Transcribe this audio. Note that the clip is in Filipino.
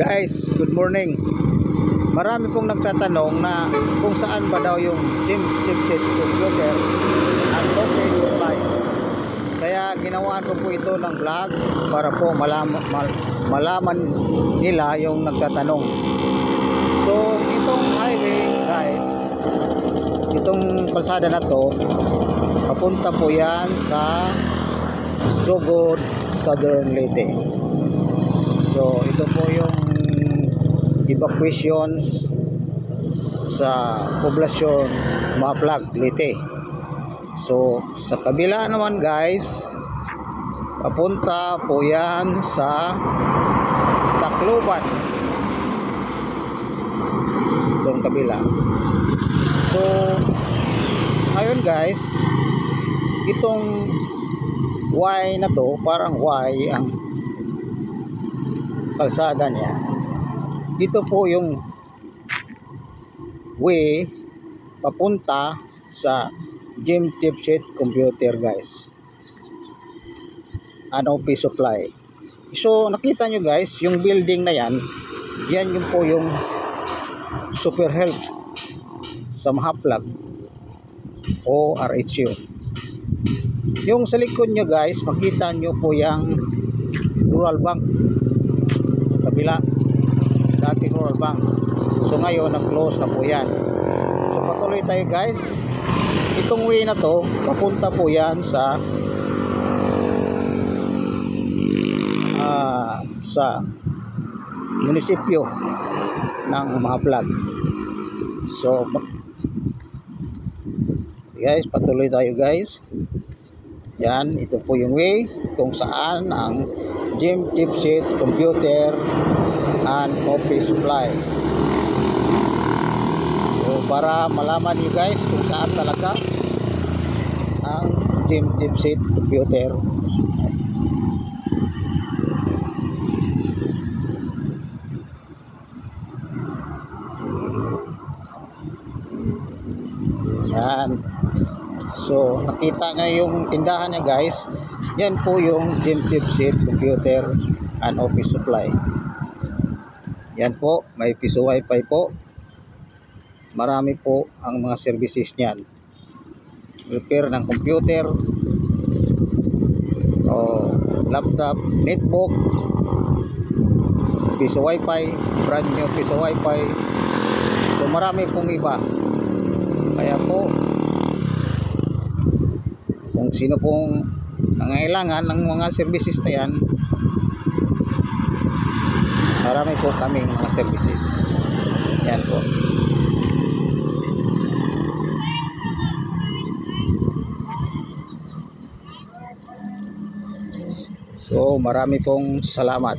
Guys, good morning. Marami pong nagtatanong na kung saan ba daw yung gym chipset computer at office supply. Kaya ginawaan ko po ito ng vlog para po malaman nila yung nagtatanong. So, itong highway, guys, itong kalsada na to, papunta po yan sa Sugod, Southern Leyte. So, ito po yung evacuation sa poblasyon Maplag, Leyte. So, sa kabila naman, guys, papunta po yan sa Tacloban. Itong kabila. So, ngayon, guys, itong Y na to, parang Y ang kalsada niya. Dito po yung way papunta sa gym chipset computer, guys, and office supply. So nakita nyo, guys, yung building na yan, yan yung po yung Super Health sa Maplag o RHU. Yung sa likod nyo, guys, makita nyo po yung Rural Bank sa kabila, dating Rural Bank. So ngayon nag-close na po yan. So patuloy tayo, guys. Itong way na to, papunta po yan sa munisipyo ng Maplag. So guys, patuloy tayo, guys. Yan, ito po yung way kung saan ang gym chipset computer and office supply. So para malaman nyo, guys, kung saan talaga ang gym chipset computer. Yan. So nakita nyo yung tindahan niya, guys. Yan po yung gym chipset computer and office supply. Yan po, may piso wifi po. Marami po ang mga services niyan. Repair ng computer o laptop, netbook, piso wifi, brand new piso wifi. So marami pong iba. Kaya po, kung sino pong nangailangan ng mga services na yan, marami po kaming mga services. Yan po. So marami pong salamat.